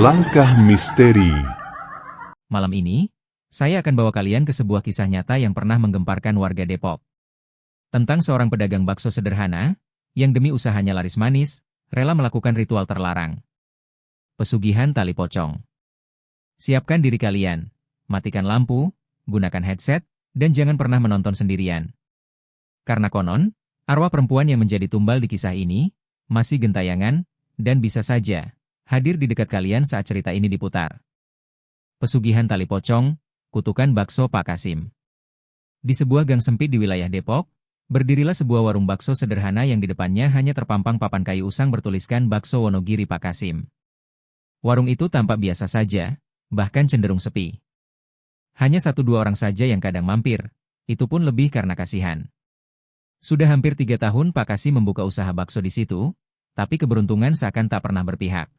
Langkah Misteri. Malam ini, saya akan bawa kalian ke sebuah kisah nyata yang pernah menggemparkan warga Depok. Tentang seorang pedagang bakso sederhana, yang demi usahanya laris manis, rela melakukan ritual terlarang. Pesugihan tali pocong. Siapkan diri kalian, matikan lampu, gunakan headset, dan jangan pernah menonton sendirian. Karena konon, arwah perempuan yang menjadi tumbal di kisah ini, masih gentayangan, dan bisa saja hadir di dekat kalian saat cerita ini diputar. Pesugihan tali pocong, kutukan bakso Pak Kasim. Di sebuah gang sempit di wilayah Depok, berdirilah sebuah warung bakso sederhana yang di depannya hanya terpampang papan kayu usang bertuliskan Bakso Wonogiri Pak Kasim. Warung itu tampak biasa saja, bahkan cenderung sepi. Hanya 1-2 orang saja yang kadang mampir, itu pun lebih karena kasihan. Sudah hampir 3 tahun Pak Kasim membuka usaha bakso di situ, tapi keberuntungan seakan tak pernah berpihak.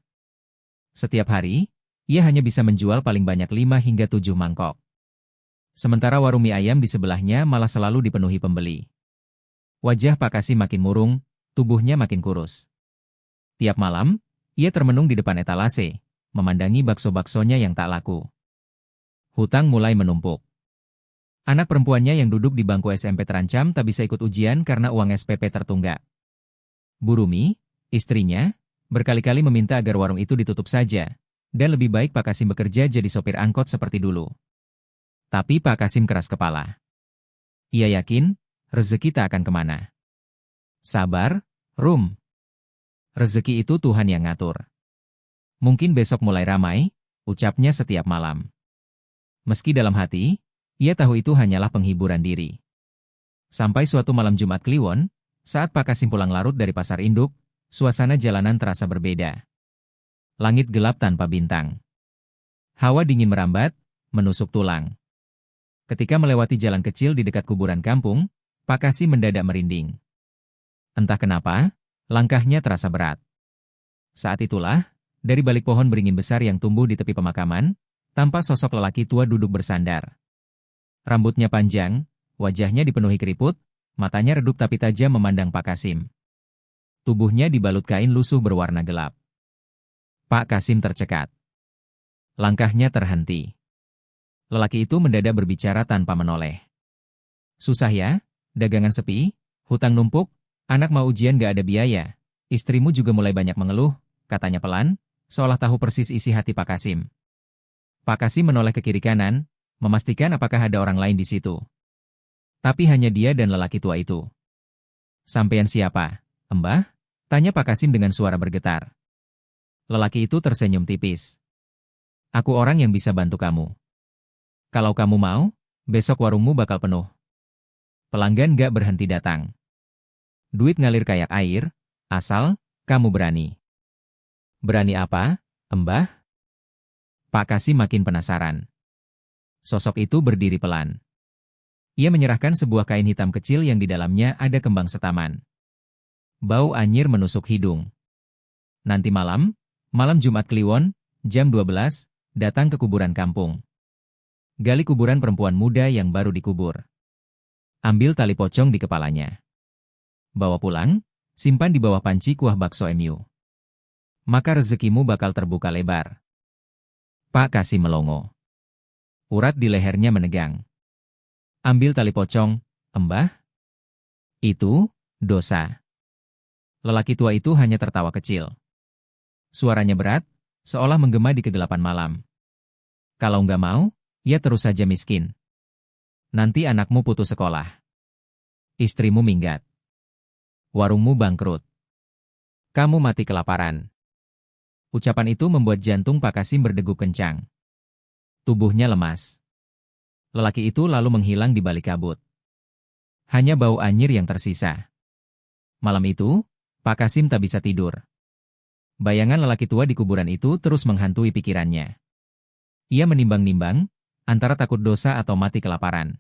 Setiap hari, ia hanya bisa menjual paling banyak 5 hingga 7 mangkok. Sementara warung mie ayam di sebelahnya malah selalu dipenuhi pembeli. Wajah Pak Kasim makin murung, tubuhnya makin kurus. Tiap malam, ia termenung di depan etalase, memandangi bakso-baksonya yang tak laku. Hutang mulai menumpuk. Anak perempuannya yang duduk di bangku SMP terancam tak bisa ikut ujian karena uang SPP tertunggak. Bu Rumi, istrinya, berkali-kali meminta agar warung itu ditutup saja, dan lebih baik Pak Kasim bekerja jadi sopir angkot seperti dulu. Tapi Pak Kasim keras kepala. Ia yakin, rezeki tak akan kemana. Sabar, Rum. Rezeki itu Tuhan yang ngatur. Mungkin besok mulai ramai, ucapnya setiap malam. Meski dalam hati, ia tahu itu hanyalah penghiburan diri. Sampai suatu malam Jumat Kliwon, saat Pak Kasim pulang larut dari pasar induk, suasana jalanan terasa berbeda. Langit gelap tanpa bintang. Hawa dingin merambat, menusuk tulang. Ketika melewati jalan kecil di dekat kuburan kampung, Pak Kasim mendadak merinding. Entah kenapa, langkahnya terasa berat. Saat itulah, dari balik pohon beringin besar yang tumbuh di tepi pemakaman, tampak sosok lelaki tua duduk bersandar. Rambutnya panjang, wajahnya dipenuhi keriput, matanya redup tapi tajam memandang Pak Kasim. Tubuhnya dibalut kain lusuh berwarna gelap. Pak Kasim tercekat. Langkahnya terhenti. Lelaki itu mendadak berbicara tanpa menoleh. Susah ya, dagangan sepi, hutang numpuk, anak mau ujian gak ada biaya, istrimu juga mulai banyak mengeluh, katanya pelan, seolah tahu persis isi hati Pak Kasim. Pak Kasim menoleh ke kiri kanan, memastikan apakah ada orang lain di situ. Tapi hanya dia dan lelaki tua itu. Sampean siapa, Mbah? Tanya Pak Kasim dengan suara bergetar. Lelaki itu tersenyum tipis. Aku orang yang bisa bantu kamu. Kalau kamu mau, besok warungmu bakal penuh. Pelanggan gak berhenti datang. Duit ngalir kayak air, asal kamu berani. Berani apa, Mbah? Pak Kasim makin penasaran. Sosok itu berdiri pelan. Ia menyerahkan sebuah kain hitam kecil yang di dalamnya ada kembang setaman. Bau anyir menusuk hidung. Nanti malam Jumat Kliwon, jam 12, datang ke kuburan kampung. Gali kuburan perempuan muda yang baru dikubur. Ambil tali pocong di kepalanya. Bawa pulang, simpan di bawah panci kuah bakso MU. Maka rezekimu bakal terbuka lebar. Pak Kasim melongo. Urat di lehernya menegang. Ambil tali pocong, Mbah. Itu dosa. Lelaki tua itu hanya tertawa kecil. Suaranya berat, seolah menggema di kegelapan malam. Kalau nggak mau, ya terus saja miskin. Nanti anakmu putus sekolah. Istrimu minggat. Warungmu bangkrut. Kamu mati kelaparan. Ucapan itu membuat jantung Pak Kasim berdegup kencang. Tubuhnya lemas. Lelaki itu lalu menghilang di balik kabut. Hanya bau anyir yang tersisa. Malam itu, Pak Kasim tak bisa tidur. Bayangan lelaki tua di kuburan itu terus menghantui pikirannya. Ia menimbang-nimbang, antara takut dosa atau mati kelaparan.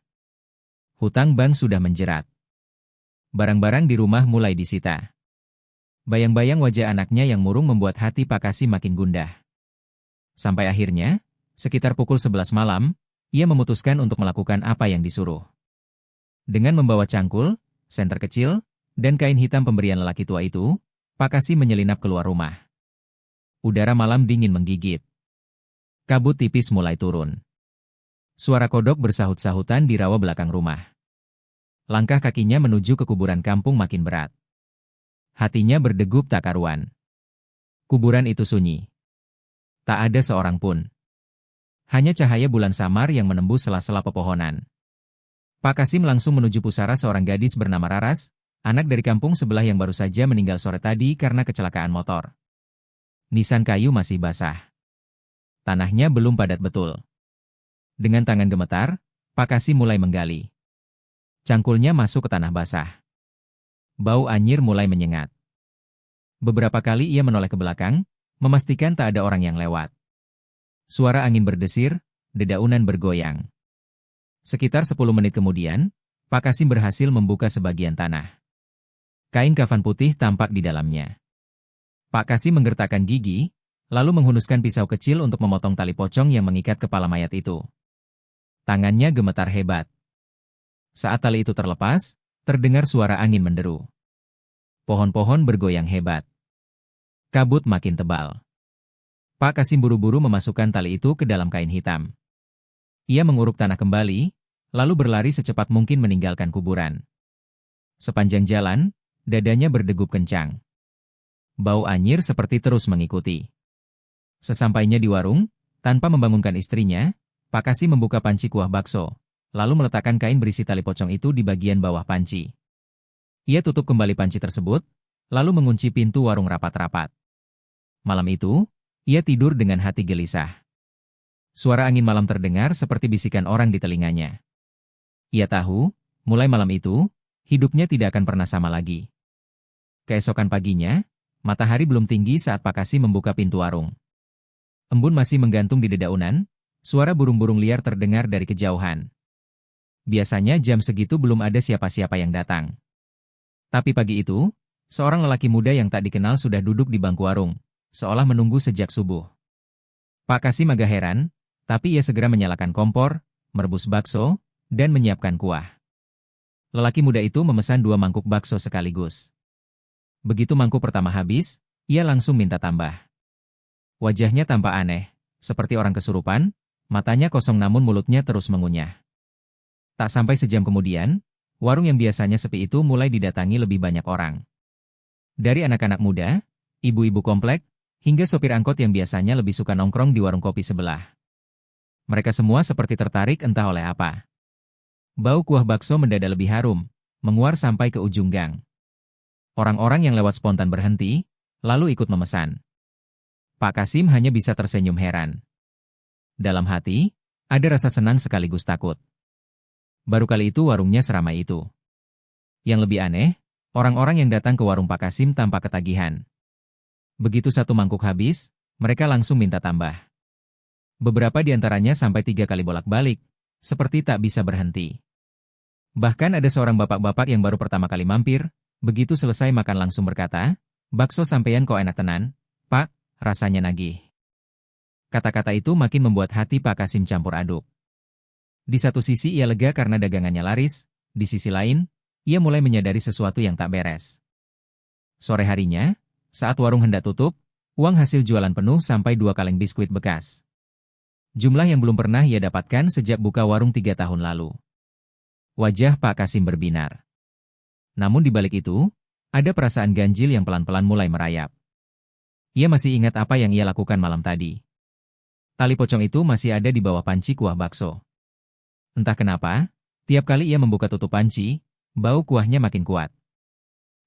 Hutang bank sudah menjerat. Barang-barang di rumah mulai disita. Bayang-bayang wajah anaknya yang murung membuat hati Pak Kasim makin gundah. Sampai akhirnya, sekitar pukul 11 malam, ia memutuskan untuk melakukan apa yang disuruh. Dengan membawa cangkul, senter kecil, dan kain hitam pemberian lelaki tua itu, Pak Kasim menyelinap keluar rumah. Udara malam dingin menggigit. Kabut tipis mulai turun. Suara kodok bersahut-sahutan di rawa belakang rumah. Langkah kakinya menuju ke kuburan kampung makin berat. Hatinya berdegup tak karuan. Kuburan itu sunyi. Tak ada seorang pun. Hanya cahaya bulan samar yang menembus sela-sela pepohonan. Pak Kasim langsung menuju pusara seorang gadis bernama Raras, anak dari kampung sebelah yang baru saja meninggal sore tadi karena kecelakaan motor. Nisan kayu masih basah. Tanahnya belum padat betul. Dengan tangan gemetar, Pak Kasim mulai menggali. Cangkulnya masuk ke tanah basah. Bau anyir mulai menyengat. Beberapa kali ia menoleh ke belakang, memastikan tak ada orang yang lewat. Suara angin berdesir, dedaunan bergoyang. Sekitar 10 menit kemudian, Pak Kasim berhasil membuka sebagian tanah. Kain kafan putih tampak di dalamnya. Pak Kasim menggertakkan gigi, lalu menghunuskan pisau kecil untuk memotong tali pocong yang mengikat kepala mayat itu. Tangannya gemetar hebat. Saat tali itu terlepas, terdengar suara angin menderu. Pohon-pohon bergoyang hebat. Kabut makin tebal. Pak Kasim buru-buru memasukkan tali itu ke dalam kain hitam. Ia menguruk tanah kembali, lalu berlari secepat mungkin meninggalkan kuburan. Sepanjang jalan, dadanya berdegup kencang. Bau anyir seperti terus mengikuti. Sesampainya di warung, tanpa membangunkan istrinya, Pak Kasim membuka panci kuah bakso, lalu meletakkan kain berisi tali pocong itu di bagian bawah panci. Ia tutup kembali panci tersebut, lalu mengunci pintu warung rapat-rapat. Malam itu, ia tidur dengan hati gelisah. Suara angin malam terdengar seperti bisikan orang di telinganya. Ia tahu, mulai malam itu, hidupnya tidak akan pernah sama lagi. Keesokan paginya, matahari belum tinggi saat Pak Kasim membuka pintu warung. Embun masih menggantung di dedaunan, suara burung-burung liar terdengar dari kejauhan. Biasanya jam segitu belum ada siapa-siapa yang datang. Tapi pagi itu, seorang lelaki muda yang tak dikenal sudah duduk di bangku warung, seolah menunggu sejak subuh. Pak Kasim agak heran, tapi ia segera menyalakan kompor, merebus bakso, dan menyiapkan kuah. Lelaki muda itu memesan 2 mangkuk bakso sekaligus. Begitu mangkuk pertama habis, ia langsung minta tambah. Wajahnya tampak aneh, seperti orang kesurupan, matanya kosong namun mulutnya terus mengunyah. Tak sampai sejam kemudian, warung yang biasanya sepi itu mulai didatangi lebih banyak orang. Dari anak-anak muda, ibu-ibu komplek, hingga sopir angkot yang biasanya lebih suka nongkrong di warung kopi sebelah. Mereka semua seperti tertarik entah oleh apa. Bau kuah bakso mendadak lebih harum, menguar sampai ke ujung gang. Orang-orang yang lewat spontan berhenti, lalu ikut memesan. Pak Kasim hanya bisa tersenyum heran. Dalam hati, ada rasa senang sekaligus takut. Baru kali itu warungnya seramai itu. Yang lebih aneh, orang-orang yang datang ke warung Pak Kasim tanpa ketagihan. Begitu 1 mangkuk habis, mereka langsung minta tambah. Beberapa di antaranya sampai 3 kali bolak-balik, seperti tak bisa berhenti. Bahkan ada seorang bapak-bapak yang baru pertama kali mampir, begitu selesai makan langsung berkata, "Bakso sampeyan kok enak tenan, Pak, rasanya nagih." Kata-kata itu makin membuat hati Pak Kasim campur aduk. Di satu sisi ia lega karena dagangannya laris, di sisi lain, ia mulai menyadari sesuatu yang tak beres. Sore harinya, saat warung hendak tutup, uang hasil jualan penuh sampai 2 kaleng biskuit bekas. Jumlah yang belum pernah ia dapatkan sejak buka warung 3 tahun lalu. Wajah Pak Kasim berbinar. Namun di balik itu, ada perasaan ganjil yang pelan-pelan mulai merayap. Ia masih ingat apa yang ia lakukan malam tadi. Tali pocong itu masih ada di bawah panci kuah bakso. Entah kenapa, tiap kali ia membuka tutup panci, bau kuahnya makin kuat.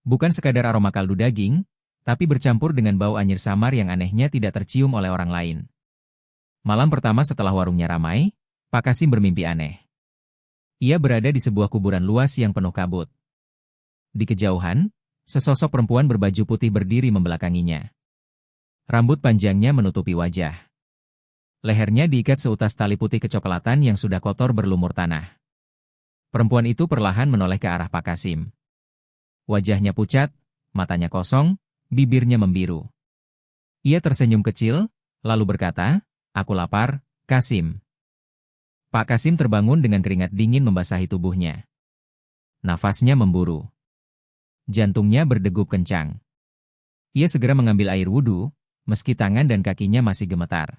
Bukan sekadar aroma kaldu daging, tapi bercampur dengan bau anyir samar yang anehnya tidak tercium oleh orang lain. Malam pertama setelah warungnya ramai, Pak Kasim bermimpi aneh. Ia berada di sebuah kuburan luas yang penuh kabut. Di kejauhan, sesosok perempuan berbaju putih berdiri membelakanginya. Rambut panjangnya menutupi wajah. Lehernya diikat seutas tali putih kecoklatan yang sudah kotor berlumur tanah. Perempuan itu perlahan menoleh ke arah Pak Kasim. Wajahnya pucat, matanya kosong, bibirnya membiru. Ia tersenyum kecil, lalu berkata, "Aku lapar, Kasim." Pak Kasim terbangun dengan keringat dingin membasahi tubuhnya. Nafasnya memburu. Jantungnya berdegup kencang. Ia segera mengambil air wudhu, meski tangan dan kakinya masih gemetar.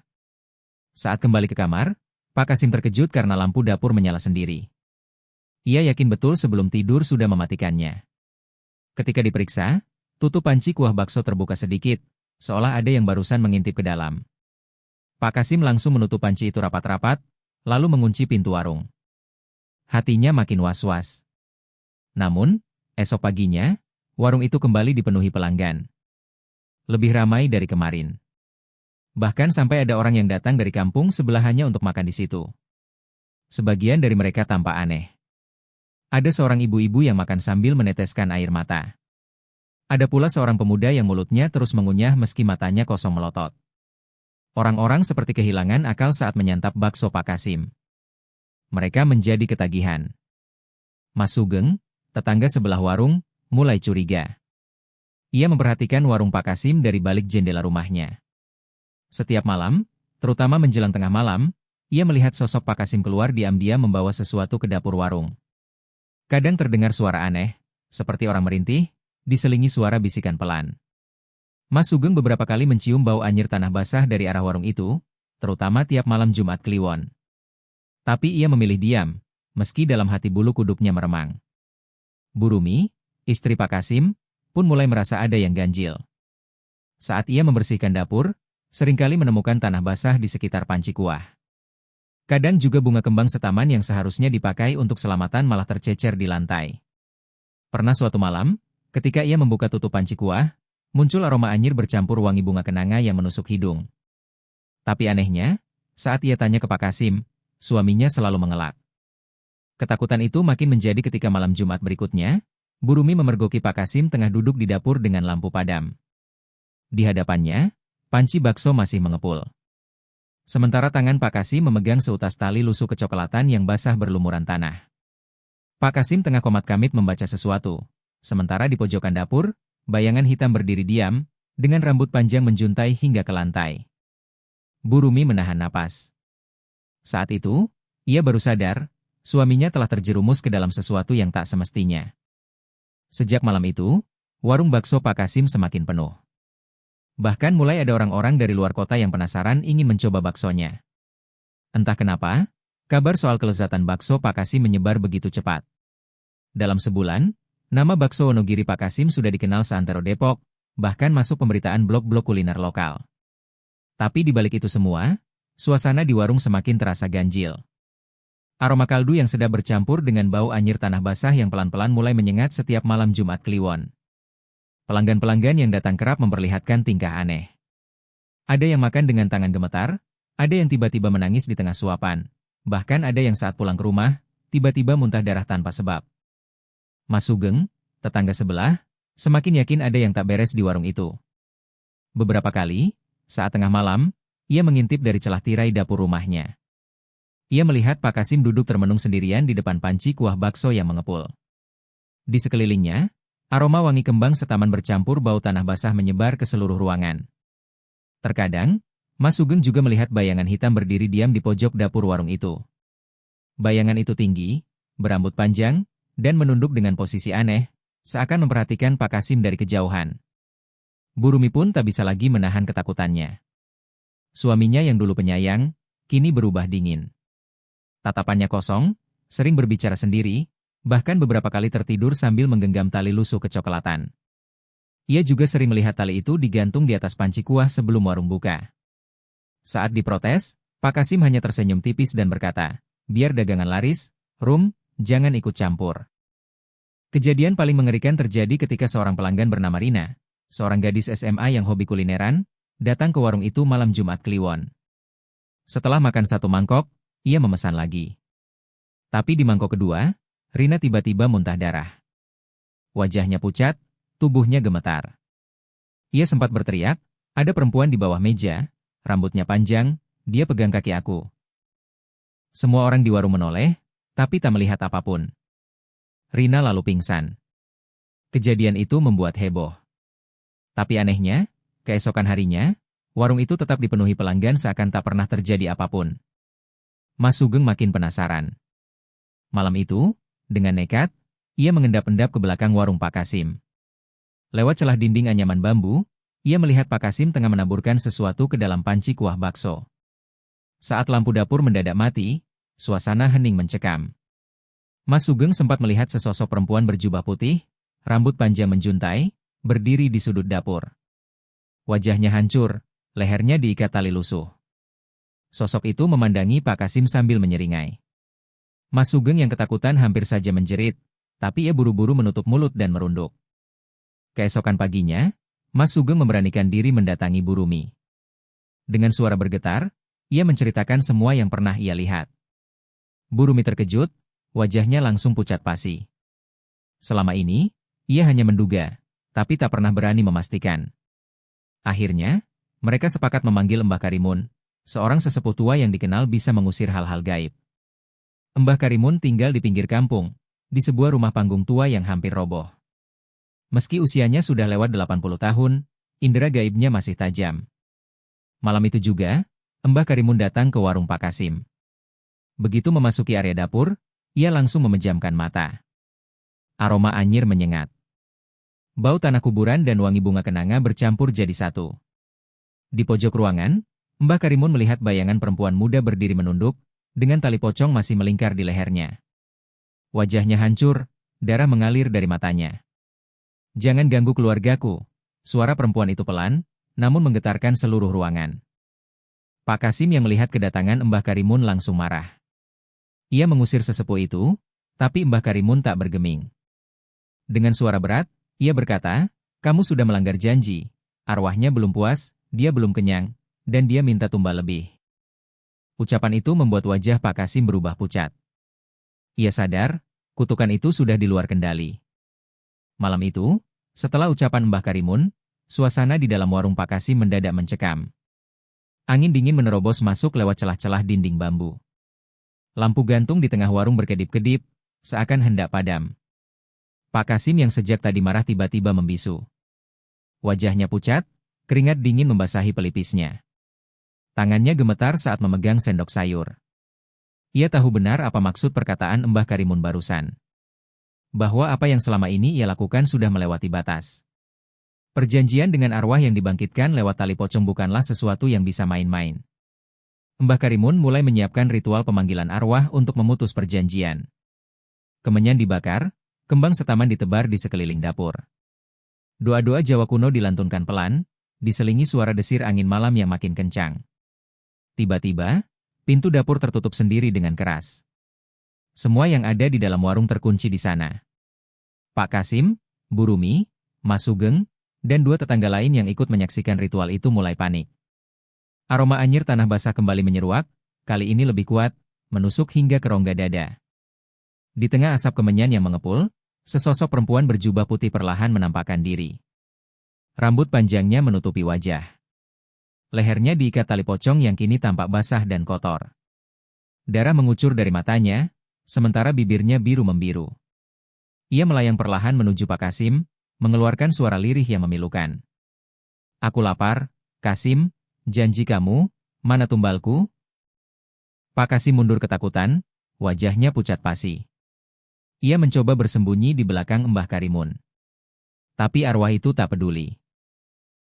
Saat kembali ke kamar, Pak Kasim terkejut karena lampu dapur menyala sendiri. Ia yakin betul sebelum tidur sudah mematikannya. Ketika diperiksa, tutup panci kuah bakso terbuka sedikit, seolah ada yang barusan mengintip ke dalam. Pak Kasim langsung menutup panci itu rapat-rapat, lalu mengunci pintu warung. Hatinya makin was-was. Namun, esok paginya, warung itu kembali dipenuhi pelanggan. Lebih ramai dari kemarin. Bahkan sampai ada orang yang datang dari kampung sebelah hanya untuk makan di situ. Sebagian dari mereka tampak aneh. Ada seorang ibu-ibu yang makan sambil meneteskan air mata. Ada pula seorang pemuda yang mulutnya terus mengunyah meski matanya kosong melotot. Orang-orang seperti kehilangan akal saat menyantap bakso Pak Kasim. Mereka menjadi ketagihan. Mas Sugeng, tetangga sebelah warung, mulai curiga. Ia memperhatikan warung Pak Kasim dari balik jendela rumahnya. Setiap malam, terutama menjelang tengah malam, ia melihat sosok Pak Kasim keluar diam-diam membawa sesuatu ke dapur warung. Kadang terdengar suara aneh, seperti orang merintih, diselingi suara bisikan pelan. Mas Sugeng beberapa kali mencium bau anyir tanah basah dari arah warung itu, terutama tiap malam Jumat Kliwon. Tapi ia memilih diam, meski dalam hati bulu kuduknya meremang. Bu Rumi, istri Pak Kasim, pun mulai merasa ada yang ganjil. Saat ia membersihkan dapur, seringkali menemukan tanah basah di sekitar panci kuah. Kadang juga bunga kembang setaman yang seharusnya dipakai untuk selamatan malah tercecer di lantai. Pernah suatu malam, ketika ia membuka tutup panci kuah, muncul aroma anyir bercampur wangi bunga kenanga yang menusuk hidung. Tapi anehnya, saat ia tanya ke Pak Kasim, suaminya selalu mengelak. Ketakutan itu makin menjadi ketika malam Jumat berikutnya, Bu Rumi memergoki Pak Kasim tengah duduk di dapur dengan lampu padam. Di hadapannya, panci bakso masih mengepul. Sementara tangan Pak Kasim memegang seutas tali lusuh kecoklatan yang basah berlumuran tanah. Pak Kasim tengah komat-kamit membaca sesuatu. Sementara di pojokan dapur, bayangan hitam berdiri diam, dengan rambut panjang menjuntai hingga ke lantai. Bu Rumi menahan napas. Saat itu, ia baru sadar, suaminya telah terjerumus ke dalam sesuatu yang tak semestinya. Sejak malam itu, warung bakso Pak Kasim semakin penuh. Bahkan mulai ada orang-orang dari luar kota yang penasaran ingin mencoba baksonya. Entah kenapa, kabar soal kelezatan bakso Pak Kasim menyebar begitu cepat. Dalam sebulan, nama bakso Wonogiri Pak Kasim sudah dikenal seantero Depok, bahkan masuk pemberitaan blog-blog kuliner lokal. Tapi di balik itu semua, suasana di warung semakin terasa ganjil. Aroma kaldu yang sedap bercampur dengan bau anyir tanah basah yang pelan-pelan mulai menyengat setiap malam Jumat Kliwon. Pelanggan-pelanggan yang datang kerap memperlihatkan tingkah aneh. Ada yang makan dengan tangan gemetar, ada yang tiba-tiba menangis di tengah suapan, bahkan ada yang saat pulang ke rumah, tiba-tiba muntah darah tanpa sebab. Mas Sugeng, tetangga sebelah, semakin yakin ada yang tak beres di warung itu. Beberapa kali, saat tengah malam, ia mengintip dari celah tirai dapur rumahnya. Ia melihat Pak Kasim duduk termenung sendirian di depan panci kuah bakso yang mengepul. Di sekelilingnya, aroma wangi kembang setaman bercampur bau tanah basah menyebar ke seluruh ruangan. Terkadang, Mas Sugeng juga melihat bayangan hitam berdiri diam di pojok dapur warung itu. Bayangan itu tinggi, berambut panjang, dan menunduk dengan posisi aneh, seakan memperhatikan Pak Kasim dari kejauhan. Bu Rumi pun tak bisa lagi menahan ketakutannya. Suaminya yang dulu penyayang, kini berubah dingin. Tatapannya kosong, sering berbicara sendiri, bahkan beberapa kali tertidur sambil menggenggam tali lusuh kecoklatan. Ia juga sering melihat tali itu digantung di atas panci kuah sebelum warung buka. Saat diprotes, Pak Kasim hanya tersenyum tipis dan berkata, "Biar dagangan laris, Rum, jangan ikut campur." Kejadian paling mengerikan terjadi ketika seorang pelanggan bernama Rina, seorang gadis SMA yang hobi kulineran, datang ke warung itu malam Jumat Kliwon. Setelah makan satu mangkok, ia memesan lagi. Tapi di mangkok kedua, Rina tiba-tiba muntah darah. Wajahnya pucat, tubuhnya gemetar. Ia sempat berteriak, "Ada perempuan di bawah meja, rambutnya panjang, dia pegang kaki aku." Semua orang di warung menoleh, tapi tak melihat apapun. Rina lalu pingsan. Kejadian itu membuat heboh. Tapi anehnya, keesokan harinya, warung itu tetap dipenuhi pelanggan seakan tak pernah terjadi apapun. Mas Sugeng makin penasaran. Malam itu, dengan nekat, ia mengendap-endap ke belakang warung Pak Kasim. Lewat celah dinding anyaman bambu, ia melihat Pak Kasim tengah menaburkan sesuatu ke dalam panci kuah bakso. Saat lampu dapur mendadak mati, suasana hening mencekam. Mas Sugeng sempat melihat sesosok perempuan berjubah putih, rambut panjang menjuntai, berdiri di sudut dapur. Wajahnya hancur, lehernya diikat tali lusuh. Sosok itu memandangi Pak Kasim sambil menyeringai. Mas Sugeng yang ketakutan hampir saja menjerit, tapi ia buru-buru menutup mulut dan merunduk. Keesokan paginya, Mas Sugeng memberanikan diri mendatangi Bu Rumi. Dengan suara bergetar, ia menceritakan semua yang pernah ia lihat. Bu Rumi terkejut, wajahnya langsung pucat pasi. Selama ini, ia hanya menduga, tapi tak pernah berani memastikan. Akhirnya, mereka sepakat memanggil Mbah Karimun, seorang sesepuh tua yang dikenal bisa mengusir hal-hal gaib. Mbah Karimun tinggal di pinggir kampung, di sebuah rumah panggung tua yang hampir roboh. Meski usianya sudah lewat 80 tahun, indera gaibnya masih tajam. Malam itu juga, Mbah Karimun datang ke warung Pak Kasim. Begitu memasuki area dapur, ia langsung memejamkan mata. Aroma anyir menyengat. Bau tanah kuburan dan wangi bunga kenanga bercampur jadi satu. Di pojok ruangan, Mbah Karimun melihat bayangan perempuan muda berdiri menunduk, dengan tali pocong masih melingkar di lehernya. Wajahnya hancur, darah mengalir dari matanya. "Jangan ganggu keluargaku," suara perempuan itu pelan, namun menggetarkan seluruh ruangan. Pak Kasim yang melihat kedatangan Mbah Karimun langsung marah. Ia mengusir sesepuh itu, tapi Mbah Karimun tak bergeming. Dengan suara berat, ia berkata, "Kamu sudah melanggar janji, arwahnya belum puas, dia belum kenyang, dan dia minta tumbal lebih." Ucapan itu membuat wajah Pak Kasim berubah pucat. Ia sadar, kutukan itu sudah di luar kendali. Malam itu, setelah ucapan Mbah Karimun, suasana di dalam warung Pak Kasim mendadak mencekam. Angin dingin menerobos masuk lewat celah-celah dinding bambu. Lampu gantung di tengah warung berkedip-kedip, seakan hendak padam. Pak Kasim yang sejak tadi marah tiba-tiba membisu. Wajahnya pucat, keringat dingin membasahi pelipisnya. Tangannya gemetar saat memegang sendok sayur. Ia tahu benar apa maksud perkataan Mbah Karimun barusan. Bahwa apa yang selama ini ia lakukan sudah melewati batas. Perjanjian dengan arwah yang dibangkitkan lewat tali pocong bukanlah sesuatu yang bisa main-main. Mbah Karimun mulai menyiapkan ritual pemanggilan arwah untuk memutus perjanjian. Kemenyan dibakar, kembang setaman ditebar di sekeliling dapur. Doa-doa Jawa kuno dilantunkan pelan, diselingi suara desir angin malam yang makin kencang. Tiba-tiba, pintu dapur tertutup sendiri dengan keras. Semua yang ada di dalam warung terkunci di sana. Pak Kasim, Bu Rumi, Mas Sugeng, dan dua tetangga lain yang ikut menyaksikan ritual itu mulai panik. Aroma anyir tanah basah kembali menyeruak, kali ini lebih kuat, menusuk hingga ke rongga dada. Di tengah asap kemenyan yang mengepul, sesosok perempuan berjubah putih perlahan menampakkan diri. Rambut panjangnya menutupi wajah. Lehernya diikat tali pocong yang kini tampak basah dan kotor. Darah mengucur dari matanya, sementara bibirnya biru membiru. Ia melayang perlahan menuju Pak Kasim, mengeluarkan suara lirih yang memilukan. "Aku lapar, Kasim, janji kamu, mana tumbalku?" Pak Kasim mundur ketakutan, wajahnya pucat pasi. Ia mencoba bersembunyi di belakang Mbah Karimun. Tapi arwah itu tak peduli.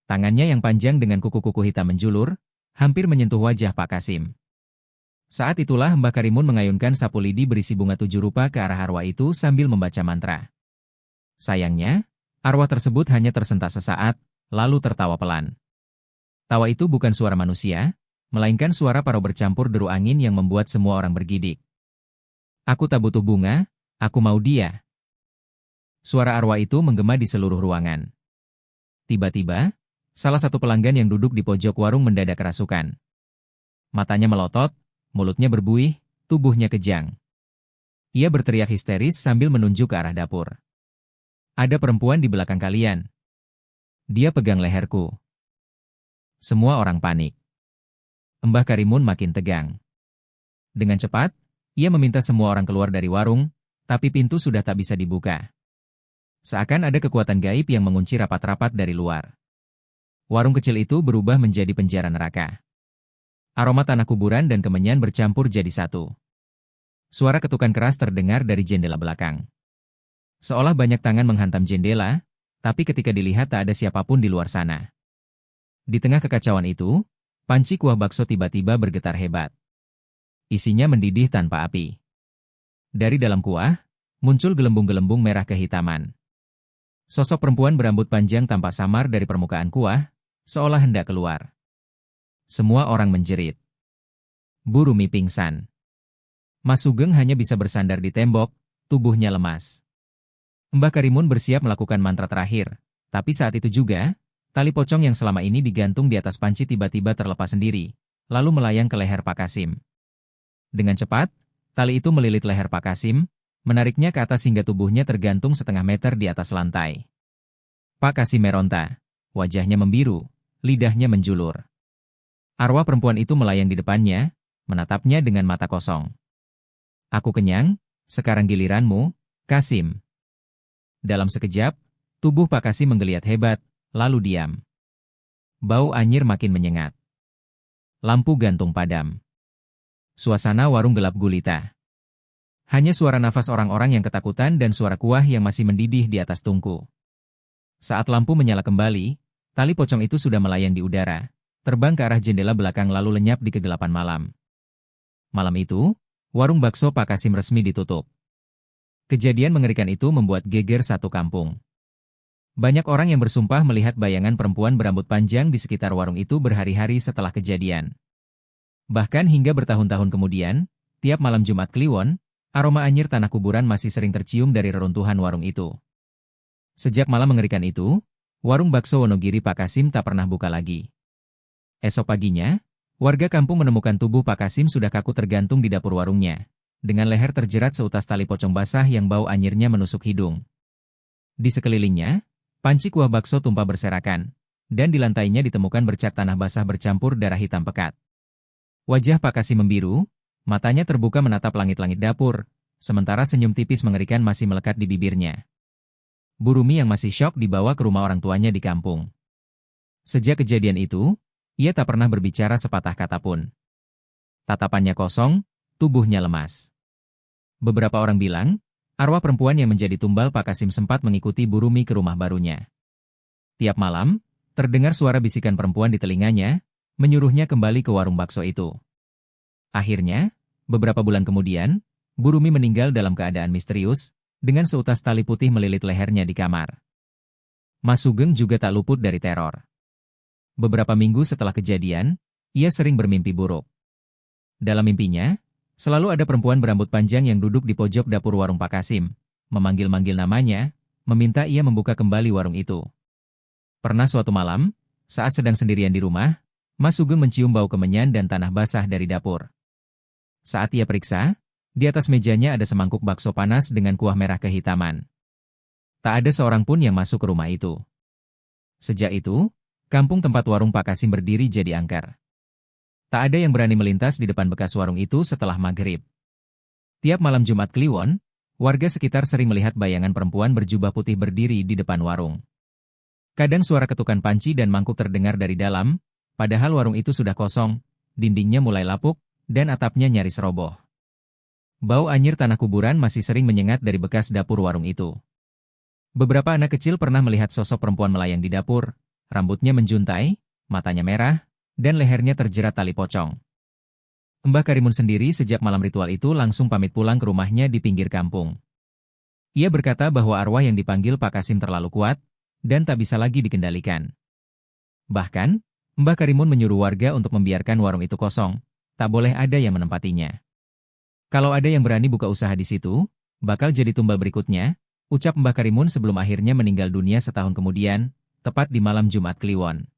Tangannya yang panjang dengan kuku-kuku hitam menjulur, hampir menyentuh wajah Pak Kasim. Saat itulah Mbah Karimun mengayunkan sapu lidi berisi bunga 7 rupa ke arah arwah itu sambil membaca mantra. Sayangnya, arwah tersebut hanya tersentak sesaat, lalu tertawa pelan. Tawa itu bukan suara manusia, melainkan suara parau bercampur deru angin yang membuat semua orang bergidik. "Aku tak butuh bunga, aku mau dia." Suara arwah itu menggema di seluruh ruangan. Tiba-tiba, salah satu pelanggan yang duduk di pojok warung mendadak kerasukan. Matanya melotot, mulutnya berbuih, tubuhnya kejang. Ia berteriak histeris sambil menunjuk ke arah dapur. "Ada perempuan di belakang kalian. Dia pegang leherku." Semua orang panik. Mbah Karimun makin tegang. Dengan cepat, ia meminta semua orang keluar dari warung, tapi pintu sudah tak bisa dibuka. Seakan ada kekuatan gaib yang mengunci rapat-rapat dari luar. Warung kecil itu berubah menjadi penjara neraka. Aroma tanah kuburan dan kemenyan bercampur jadi satu. Suara ketukan keras terdengar dari jendela belakang. Seolah banyak tangan menghantam jendela, tapi ketika dilihat tak ada siapapun di luar sana. Di tengah kekacauan itu, panci kuah bakso tiba-tiba bergetar hebat. Isinya mendidih tanpa api. Dari dalam kuah, muncul gelembung-gelembung merah kehitaman. Sosok perempuan berambut panjang tampak samar dari permukaan kuah, seolah hendak keluar. Semua orang menjerit. Bu Rumi pingsan. Mas Sugeng hanya bisa bersandar di tembok, tubuhnya lemas. Mbah Karimun bersiap melakukan mantra terakhir, tapi saat itu juga, tali pocong yang selama ini digantung di atas panci tiba-tiba terlepas sendiri, lalu melayang ke leher Pak Kasim. Dengan cepat, tali itu melilit leher Pak Kasim, menariknya ke atas hingga tubuhnya tergantung setengah meter di atas lantai. Pak Kasim meronta, wajahnya membiru, lidahnya menjulur. Arwah perempuan itu melayang di depannya, menatapnya dengan mata kosong. Aku kenyang, sekarang giliranmu, Kasim. Dalam sekejap, tubuh Pak Kasim menggeliat hebat, lalu diam. Bau anyir makin menyengat. Lampu gantung padam. Suasana warung gelap gulita. Hanya suara nafas orang-orang yang ketakutan dan suara kuah yang masih mendidih di atas tungku. Saat lampu menyala kembali, tali pocong itu sudah melayang di udara, terbang ke arah jendela belakang lalu lenyap di kegelapan malam. Malam itu, warung bakso Pak Kasim resmi ditutup. Kejadian mengerikan itu membuat geger satu kampung. Banyak orang yang bersumpah melihat bayangan perempuan berambut panjang di sekitar warung itu berhari-hari setelah kejadian. Bahkan hingga bertahun-tahun kemudian, tiap malam Jumat Kliwon, aroma anyir tanah kuburan masih sering tercium dari reruntuhan warung itu. Sejak malam mengerikan itu, warung bakso Wonogiri Pak Kasim tak pernah buka lagi. Esok paginya, warga kampung menemukan tubuh Pak Kasim sudah kaku tergantung di dapur warungnya, dengan leher terjerat seutas tali pocong basah yang bau anyirnya menusuk hidung. Di sekelilingnya, panci kuah bakso tumpah berserakan, dan di lantainya ditemukan bercak tanah basah bercampur darah hitam pekat. Wajah Pak Kasim membiru, matanya terbuka menatap langit-langit dapur, sementara senyum tipis mengerikan masih melekat di bibirnya. Bu Rumi yang masih syok dibawa ke rumah orang tuanya di kampung. Sejak kejadian itu, ia tak pernah berbicara sepatah kata pun. Tatapannya kosong, tubuhnya lemas. Beberapa orang bilang, arwah perempuan yang menjadi tumbal Pak Kasim sempat mengikuti Bu Rumi ke rumah barunya. Tiap malam, terdengar suara bisikan perempuan di telinganya, menyuruhnya kembali ke warung bakso itu. Akhirnya, beberapa bulan kemudian, Bu Rumi meninggal dalam keadaan misterius, dengan seutas tali putih melilit lehernya di kamar. Mas Sugeng juga tak luput dari teror. Beberapa minggu setelah kejadian, ia sering bermimpi buruk. Dalam mimpinya, selalu ada perempuan berambut panjang yang duduk di pojok dapur warung Pak Kasim, memanggil-manggil namanya, meminta ia membuka kembali warung itu. Pernah suatu malam, saat sedang sendirian di rumah, Mas Sugeng mencium bau kemenyan dan tanah basah dari dapur. Saat ia periksa, di atas mejanya ada semangkuk bakso panas dengan kuah merah kehitaman. Tak ada seorang pun yang masuk ke rumah itu. Sejak itu, kampung tempat warung Pak Kasim berdiri jadi angker. Tak ada yang berani melintas di depan bekas warung itu setelah maghrib. Tiap malam Jumat Kliwon, warga sekitar sering melihat bayangan perempuan berjubah putih berdiri di depan warung. Kadang suara ketukan panci dan mangkuk terdengar dari dalam, padahal warung itu sudah kosong, dindingnya mulai lapuk, dan atapnya nyaris roboh. Bau anyir tanah kuburan masih sering menyengat dari bekas dapur warung itu. Beberapa anak kecil pernah melihat sosok perempuan melayang di dapur, rambutnya menjuntai, matanya merah, dan lehernya terjerat tali pocong. Mbah Karimun sendiri sejak malam ritual itu langsung pamit pulang ke rumahnya di pinggir kampung. Ia berkata bahwa arwah yang dipanggil Pak Kasim terlalu kuat, dan tak bisa lagi dikendalikan. Bahkan, Mbah Karimun menyuruh warga untuk membiarkan warung itu kosong, tak boleh ada yang menempatinya. Kalau ada yang berani buka usaha di situ, bakal jadi tumbal berikutnya, ucap Mbah Karimun sebelum akhirnya meninggal dunia setahun kemudian, tepat di malam Jumat Kliwon.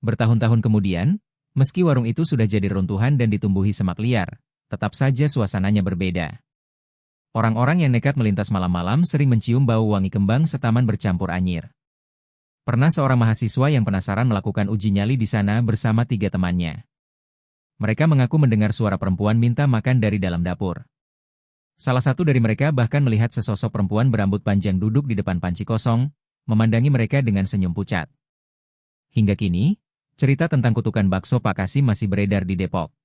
Bertahun-tahun kemudian, meski warung itu sudah jadi runtuhan dan ditumbuhi semak liar, tetap saja suasananya berbeda. Orang-orang yang nekat melintas malam-malam sering mencium bau wangi kembang setaman bercampur anyir. Pernah seorang mahasiswa yang penasaran melakukan uji nyali di sana bersama 3 temannya. Mereka mengaku mendengar suara perempuan minta makan dari dalam dapur. Salah satu dari mereka bahkan melihat sesosok perempuan berambut panjang duduk di depan panci kosong, memandangi mereka dengan senyum pucat. Hingga kini, cerita tentang kutukan bakso Pak Kasim masih beredar di Depok.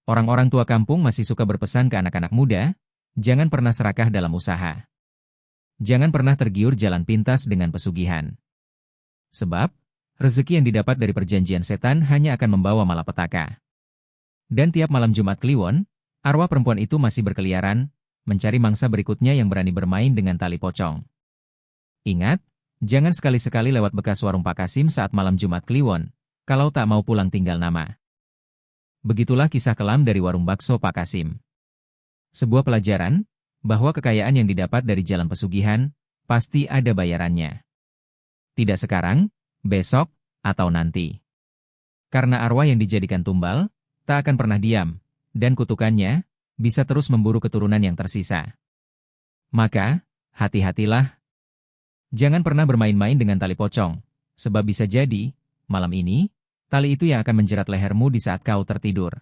Orang-orang tua kampung masih suka berpesan ke anak-anak muda, jangan pernah serakah dalam usaha. Jangan pernah tergiur jalan pintas dengan pesugihan. Sebab, rezeki yang didapat dari perjanjian setan hanya akan membawa malapetaka. Dan tiap malam Jumat Kliwon, arwah perempuan itu masih berkeliaran, mencari mangsa berikutnya yang berani bermain dengan tali pocong. Ingat, jangan sekali-sekali lewat bekas warung Pak Kasim saat malam Jumat Kliwon, kalau tak mau pulang tinggal nama. Begitulah kisah kelam dari warung bakso Pak Kasim. Sebuah pelajaran, bahwa kekayaan yang didapat dari jalan pesugihan, pasti ada bayarannya. Tidak sekarang, besok, atau nanti. Karena arwah yang dijadikan tumbal, tak akan pernah diam, dan kutukannya bisa terus memburu keturunan yang tersisa. Maka, hati-hatilah. Jangan pernah bermain-main dengan tali pocong, sebab bisa jadi, malam ini, tali itu yang akan menjerat lehermu di saat kau tertidur.